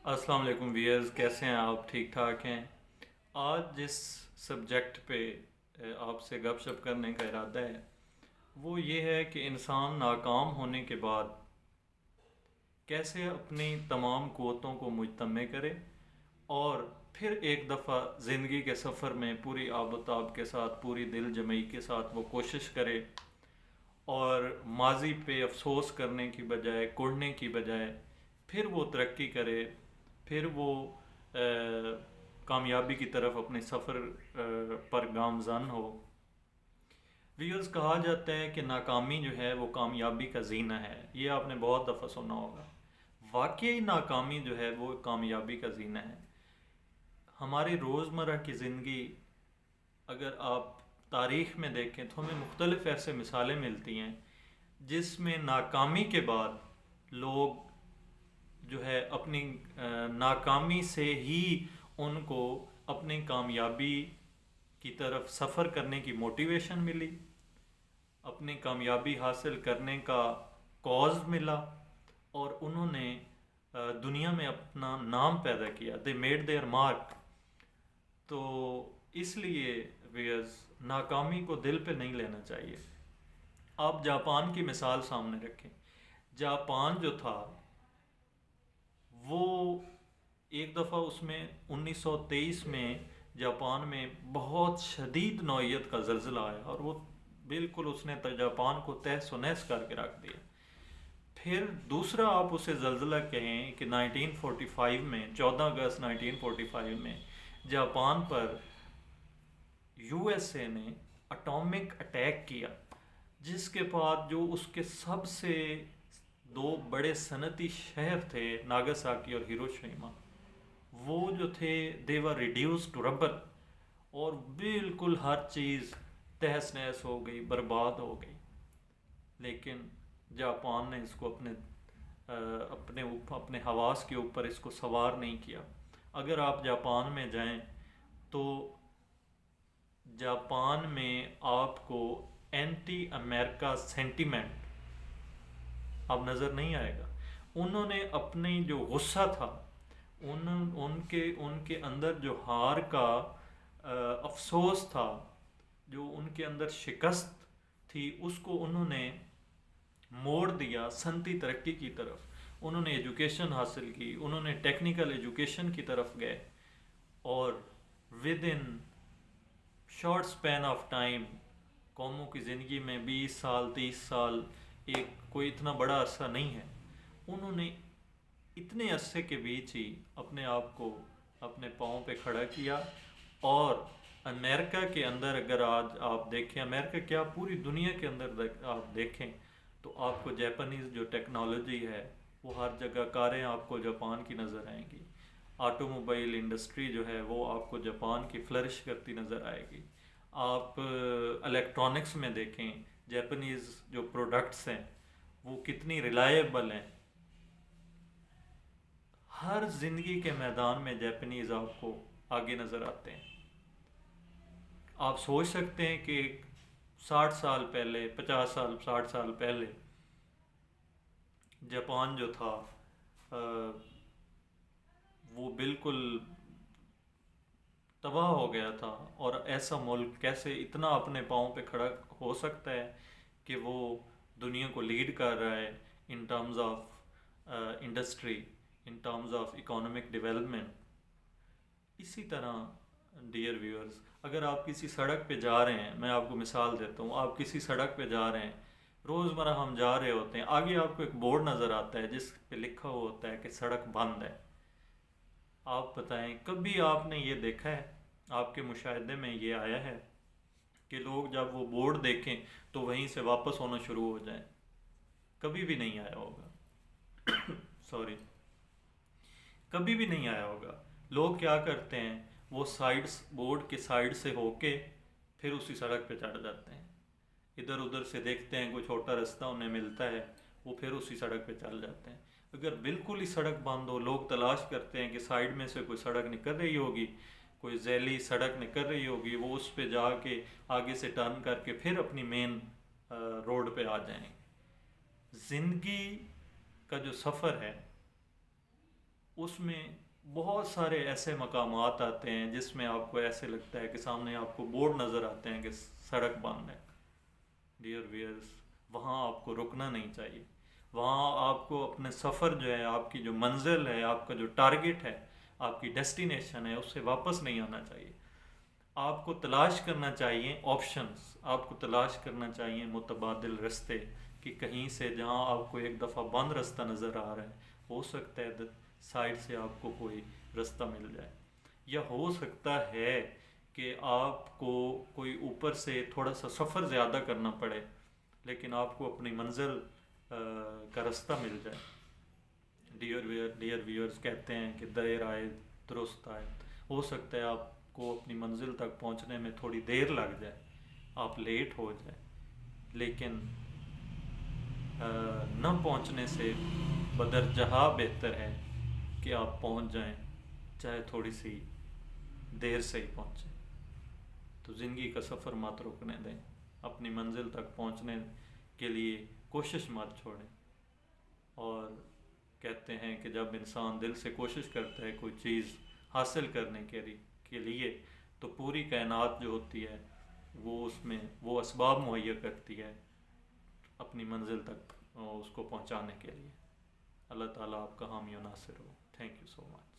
السلام علیکم ویئرز، کیسے ہیں آپ؟ ٹھیک ٹھاک ہیں؟ آج جس سبجیکٹ پہ آپ سے گپ شپ کرنے کا ارادہ ہے وہ یہ ہے کہ انسان ناکام ہونے کے بعد کیسے اپنی تمام قوتوں کو مجتمع کرے اور پھر ایک دفعہ زندگی کے سفر میں پوری آب و تاب کے ساتھ، پوری دل جمعی کے ساتھ وہ کوشش کرے اور ماضی پہ افسوس کرنے کی بجائے، کوڑنے کی بجائے پھر وہ ترقی کرے، پھر وہ کامیابی کی طرف اپنے سفر پر گامزن ہو۔ ویورز، کہا جاتا ہے کہ ناکامی جو ہے وہ کامیابی کا زینہ ہے، یہ آپ نے بہت دفعہ سنا ہوگا۔ واقعی ناکامی جو ہے وہ کامیابی کا زینہ ہے۔ ہماری روزمرہ کی زندگی اگر آپ تاریخ میں دیکھیں تو ہمیں مختلف ایسے مثالیں ملتی ہیں جس میں ناکامی کے بعد لوگ جو ہے اپنی ناکامی سے ہی ان کو اپنی کامیابی کی طرف سفر کرنے کی موٹیویشن ملی، اپنی کامیابی حاصل کرنے کا کوز ملا، اور انہوں نے دنیا میں اپنا نام پیدا کیا۔ They made their mark. تو اس لیے ویئرز، ناکامی کو دل پہ نہیں لینا چاہیے۔ آپ جاپان کی مثال سامنے رکھیں۔ جاپان جو تھا وہ ایک دفعہ اس میں 1923 میں جاپان میں بہت شدید نوعیت کا زلزلہ آیا اور وہ بالکل اس نے جاپان کو تہس و نہس کر کے رکھ دیا۔ پھر دوسرا آپ اسے زلزلہ کہیں کہ 1945 میں 14 اگست 1945 میں Japan per U S A نے اٹامک اٹیک کیا، جس کے بعد جو اس کے سب سے دو بڑے صنعتی شہر تھے ناگاساکی اور ہیروشیما، وہ جو تھے دے ور ریڈیوس ٹو ربر، اور بالکل ہر چیز تہس نہس ہو گئی، برباد ہو گئی۔ لیکن جاپان نے اس کو اپنے حواس کے اوپر اس کو سوار نہیں کیا۔ اگر آپ جاپان میں جائیں تو جاپان میں آپ کو اینٹی امریکہ سینٹیمنٹ اب نظر نہیں آئے گا۔ انہوں نے اپنی جو غصہ تھا، ان کے اندر جو ہار کا افسوس تھا، جو ان کے اندر شکست تھی، اس کو انہوں نے موڑ دیا صنعتی ترقی کی طرف۔ انہوں نے ایجوکیشن حاصل کی، انہوں نے ٹیکنیکل ایجوکیشن کی طرف گئے، اور with in short Spain of time, قوموں کی زندگی میں 20 سال 30 سال ایک کوئی اتنا بڑا عرصہ نہیں ہے، انہوں نے اتنے عرصے کے بیچ ہی اپنے آپ کو اپنے پاؤں پہ کھڑا کیا۔ اور امریکہ کے اندر اگر آج آپ دیکھیں، امریکہ کیا پوری دنیا کے اندر آپ دیکھیں تو آپ کو جاپانیز جو ٹیکنالوجی ہے وہ ہر جگہ، کاریں آپ کو جاپان کی نظر آئیں گی، آٹو موبائل انڈسٹری جو ہے وہ آپ کو جاپان کی فلرش کرتی نظر آئے گی۔ آپ الیکٹرانکس میں دیکھیں، جاپانیز جو پروڈکٹس ہیں وہ کتنی ریلائبل ہیں۔ ہر زندگی کے میدان میں جاپانیز آپ کو آگے نظر آتے ہیں۔ آپ سوچ سکتے ہیں کہ 60 سال پہلے، 50 سال 60 سال پہلے جاپان جو تھا وہ بالکل تباہ ہو گیا تھا، اور ایسا ملک کیسے اتنا اپنے پاؤں پہ کھڑا ہو سکتا ہے کہ وہ دنیا کو لیڈ کر رہا ہے in terms of industry, in terms of economic development. اسی طرح ڈیئر ویورز، اگر آپ کسی سڑک پہ جا رہے ہیں، میں آپ کو مثال دیتا ہوں، آپ کسی سڑک پہ جا رہے ہیں، روزمرہ ہم جا رہے ہوتے ہیں، آگے آپ کو ایک بورڈ نظر آتا ہے جس پہ لکھا ہوا ہوتا ہے کہ سڑک بند ہے۔ آپ بتائیں، کبھی آپ نے یہ دیکھا ہے، آپ کے مشاہدے میں یہ آیا ہے کہ لوگ جب وہ بورڈ دیکھیں تو وہیں سے واپس ہونا شروع ہو جائیں؟ کبھی بھی نہیں آیا ہوگا۔ سوری، کبھی بھی نہیں آیا ہوگا۔ لوگ کیا کرتے ہیں، وہ سائڈس، بورڈ کے سائڈ سے ہو کے پھر اسی سڑک پہ چڑھ جاتے ہیں، ادھر ادھر سے دیکھتے ہیں کوئی چھوٹا رستہ انہیں ملتا ہے، وہ پھر اسی سڑک پہ چل جاتے ہیں۔ اگر بالکل ہی سڑک بند ہو، لوگ تلاش کرتے ہیں کہ سائڈ میں سے کوئی سڑک نکل رہی ہوگی، کوئی ذیلی سڑک نکل رہی ہوگی، وہ اس پہ جا کے آگے سے ٹرن کر کے پھر اپنی مین روڈ پہ آ جائیں۔ زندگی کا جو سفر ہے اس میں بہت سارے ایسے مقامات آتے ہیں جس میں آپ کو ایسے لگتا ہے کہ سامنے آپ کو بورڈ نظر آتے ہیں کہ سڑک بند ہے. ڈیئر ویئرس، وہاں آپ کو رکنا نہیں چاہیے. وہاں آپ کو اپنے سفر جو ہے، آپ کی جو منزل ہے، آپ کا جو ٹارگٹ ہے، آپ کی ڈیسٹینیشن ہے، اس سے واپس نہیں آنا چاہیے. آپ کو تلاش کرنا چاہیے آپشنز، آپ کو تلاش کرنا چاہیے متبادل رستے، کہ کہیں سے جہاں آپ کو ایک دفعہ بند رستہ نظر آ رہا ہے، ہو سکتا ہے سائڈ سے آپ کو کوئی رستہ مل جائے. یا ہو سکتا ہے کہ آپ کو کوئی اوپر سے تھوڑا سا سفر زیادہ کرنا پڑے لیکن آپ کو اپنی منزل کا رستہ مل جائے. ڈیئر ویئرز کہتے ہیں کہ دیر آئے درست آئے. ہو سکتا ہے آپ کو اپنی منزل تک پہنچنے میں تھوڑی دیر لگ جائے، آپ لیٹ ہو جائے، لیکن نہ پہنچنے سے بدرجہ بہتر ہے کہ آپ پہنچ جائیں، چاہے تھوڑی سی دیر سے ہی پہنچیں. تو زندگی کا سفر مت روکنے دیں، اپنی منزل تک پہنچنے کے لیے کوشش مت چھوڑیں. اور کہتے ہیں کہ جب انسان دل سے کوشش کرتا ہے کوئی چیز حاصل کرنے کے لیے تو پوری کائنات جو ہوتی ہے وہ اس میں وہ اسباب مہیا کرتی ہے اپنی منزل تک اس کو پہنچانے کے لیے. اللہ تعالیٰ آپ کا حامی و ناصر ہو. Thank you so much.